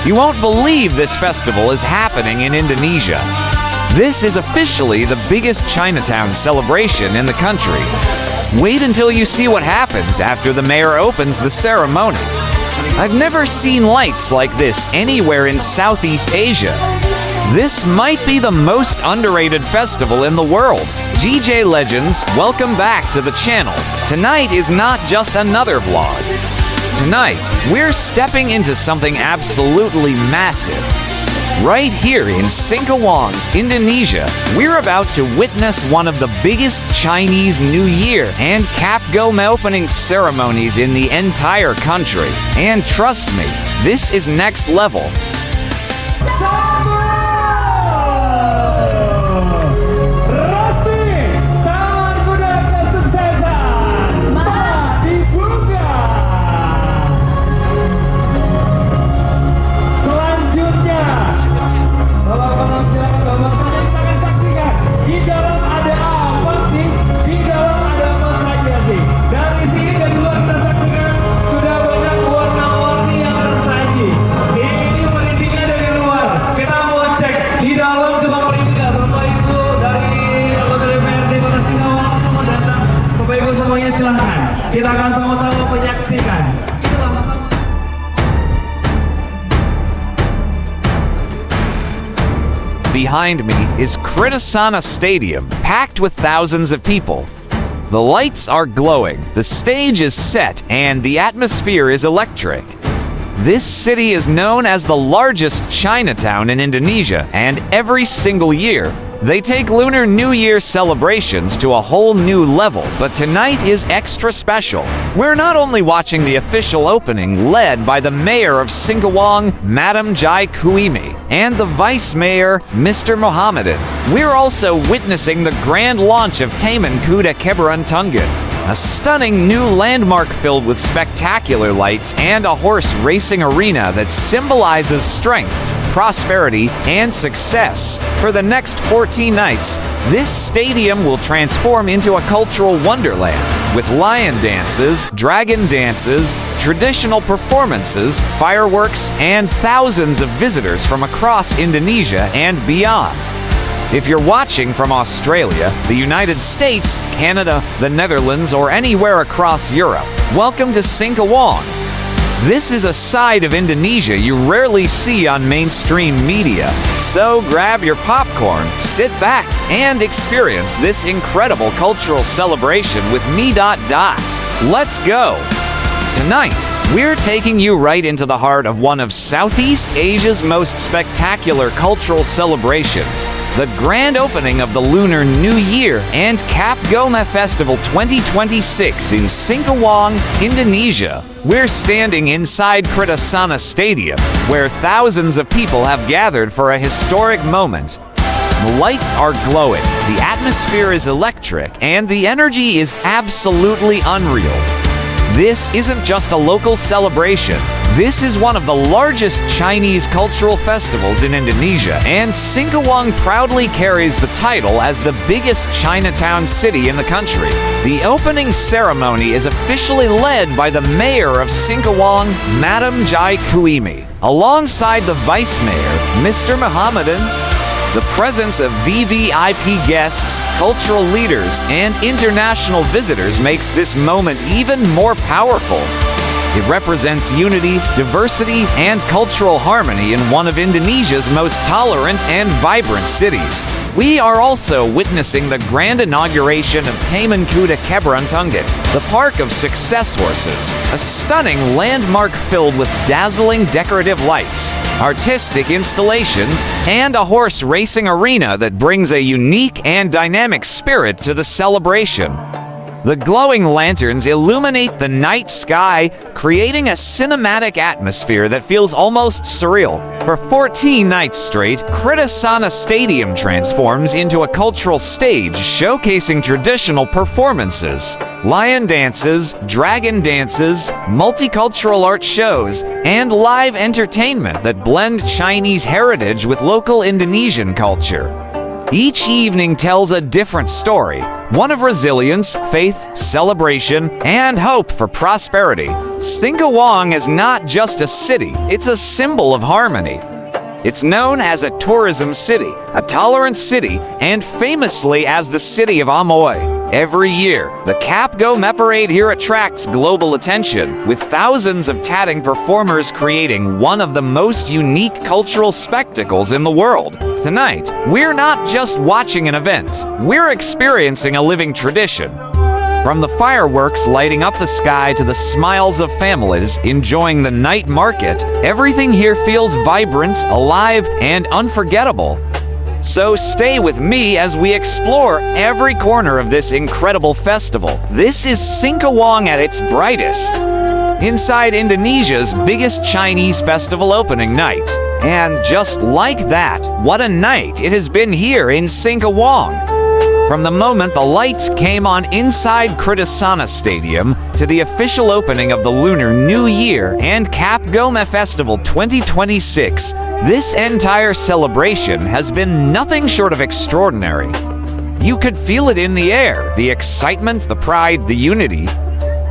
You won't believe this festival is happening in Indonesia. This is officially the biggest Chinatown celebration in the country. Wait until you see what happens after the mayor opens the ceremony. I've never seen lights like this anywhere in Southeast Asia. This might be the most underrated festival in the world. GJ Legends, welcome back to the channel. Tonight is not just another vlog. Tonight, we're stepping into something absolutely massive. Right here in Singkawang, Indonesia, we're about to witness one of the biggest Chinese New Year and Cap Gome opening ceremonies in the entire country. And trust me, this is next level. Kita akan sama-sama menyaksikan. Behind me is Kridasana Stadium, packed with thousands of people. The lights are glowing, the stage is set, and the atmosphere is electric. This city is known as the largest Chinatown in Indonesia, and every single year, they take Lunar New Year celebrations to a whole new level, but tonight is extra special. We're not only watching the official opening led by the mayor of Singkawang, Madam Jai Kuimi, and the vice mayor, Mr. Mohammedan, we're also witnessing the grand launch of Taman Kuda Keberuntungan, a stunning new landmark filled with spectacular lights and a horse racing arena that symbolizes strength, prosperity, and success. For the next 14 nights, this stadium will transform into a cultural wonderland with lion dances, dragon dances, traditional performances, fireworks, and thousands of visitors from across Indonesia and beyond. If you're watching from Australia, the United States, Canada, the Netherlands, or anywhere across Europe, welcome to Singkawang. This is a side of Indonesia you rarely see on mainstream media. So grab your popcorn, sit back, and experience this incredible cultural celebration with me. Let's go! Tonight, we're taking you right into the heart of one of Southeast Asia's most spectacular cultural celebrations, the grand opening of the Lunar New Year and Cap Gome Festival 2026 in Singkawang, Indonesia. We're standing inside Kridasana Stadium, where thousands of people have gathered for a historic moment. The lights are glowing, the atmosphere is electric, and the energy is absolutely unreal. This isn't just a local celebration. This is one of the largest Chinese cultural festivals in Indonesia, and Singkawang proudly carries the title as the biggest Chinatown city in the country. The opening ceremony is officially led by the mayor of Singkawang, Madam Jai Kuimi, alongside the vice mayor, Mr. Mohammedan. The presence of VVIP guests, cultural leaders, and international visitors makes this moment even more powerful. It represents unity, diversity, and cultural harmony in one of Indonesia's most tolerant and vibrant cities. We are also witnessing the grand inauguration of Taman Kuda Keberuntungan, the park of success horses, a stunning landmark filled with dazzling decorative lights, artistic installations, and a horse racing arena that brings a unique and dynamic spirit to the celebration. The glowing lanterns illuminate the night sky, creating a cinematic atmosphere that feels almost surreal. For 14 nights straight, Kridasana Stadium transforms into a cultural stage showcasing traditional performances, lion dances, dragon dances, multicultural art shows, and live entertainment that blend Chinese heritage with local Indonesian culture. Each evening tells a different story, One of resilience, faith, celebration, and hope for prosperity. Singkawang is not just a city, it's a symbol of harmony. It's known as a tourism city, a tolerant city, and famously as the city of Amoy. Every year, the Kapgo Parade here attracts global attention, with thousands of tatting performers creating one of the most unique cultural spectacles in the world. Tonight, we're not just watching an event, we're experiencing a living tradition. From the fireworks lighting up the sky to the smiles of families enjoying the night market, everything here feels vibrant, alive, and unforgettable. So stay with me as we explore every corner of this incredible festival. This is Singkawang at its brightest, inside Indonesia's biggest Chinese festival opening night. And just like that, what a night it has been here in Singkawang. From the moment the lights came on inside Kridasana Stadium to the official opening of the Lunar New Year and Kapgo Festival 2026, this entire celebration has been nothing short of extraordinary. You could feel it in the air, the excitement, the pride, the unity.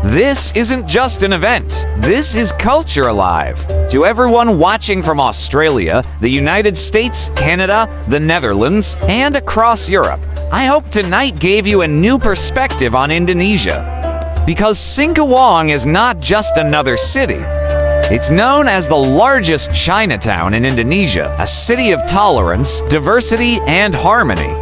This isn't just an event, this is culture alive. To everyone watching from Australia, the United States, Canada, the Netherlands, and across Europe, I hope tonight gave you a new perspective on Indonesia. Because Singkawang is not just another city. It's known as the largest Chinatown in Indonesia, a city of tolerance, diversity, and harmony.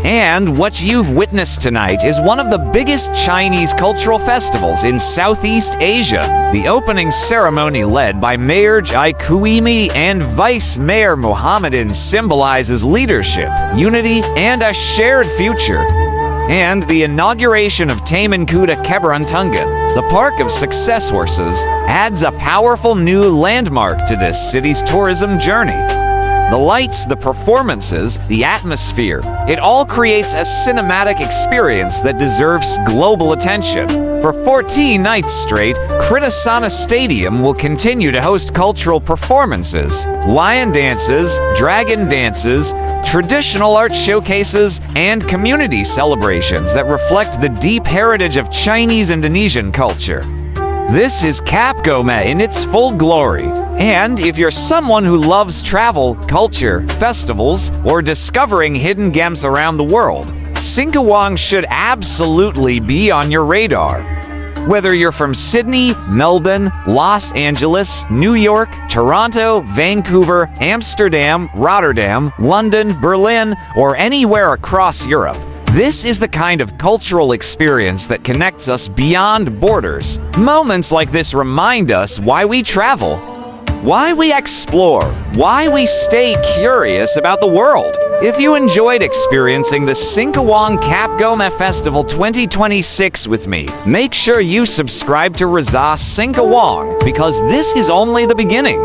And what you've witnessed tonight is one of the biggest Chinese cultural festivals in Southeast Asia. The opening ceremony led by Mayor Jai Kuimi and Vice Mayor Mohammadin symbolizes leadership, unity, and a shared future. And the inauguration of Taman Kuda Keberuntungan, the Park of Success Horses, adds a powerful new landmark to this city's tourism journey. The lights, the performances, the atmosphere, it all creates a cinematic experience that deserves global attention. For 14 nights straight, Kridasana Stadium will continue to host cultural performances, lion dances, dragon dances, traditional art showcases, and community celebrations that reflect the deep heritage of Chinese-Indonesian culture. This is Kapgo in its full glory. And if you're someone who loves travel, culture, festivals, or discovering hidden gems around the world, Singkawang should absolutely be on your radar. Whether you're from Sydney, Melbourne, Los Angeles, New York, Toronto, Vancouver, Amsterdam, Rotterdam, London, Berlin, or anywhere across Europe, this is the kind of cultural experience that connects us beyond borders. Moments like this remind us why we travel, why we explore, why we stay curious about the world. If you enjoyed experiencing the Singkawang Kapgo Festival 2026 with me, make sure you subscribe to Reza Singkawang because this is only the beginning.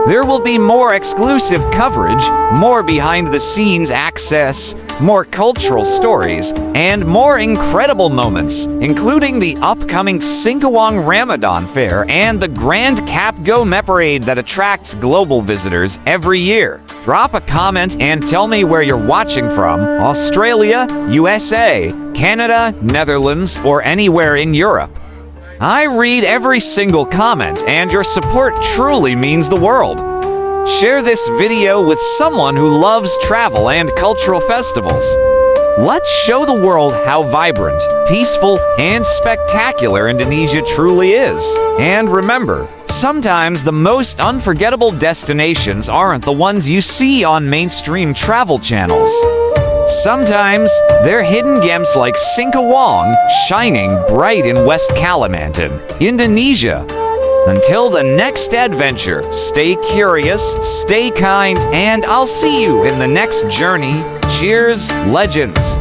There will be more exclusive coverage, more behind-the-scenes access, more cultural stories, and more incredible moments, including the upcoming Singkawang Ramadan Fair and the Grand Kapgo Parade that attracts global visitors every year. Drop a comment and tell me where you're watching from: Australia, USA, Canada, Netherlands, or anywhere in Europe. I read every single comment, and your support truly means the world. Share this video with someone who loves travel and cultural festivals. Let's show the world how vibrant, peaceful, and spectacular Indonesia truly is. And remember, sometimes the most unforgettable destinations aren't the ones you see on mainstream travel channels. Sometimes they're hidden gems like Singkawang shining bright in West Kalimantan, Indonesia. Until the next adventure, stay curious, stay kind, and I'll see you in the next journey. Cheers, legends!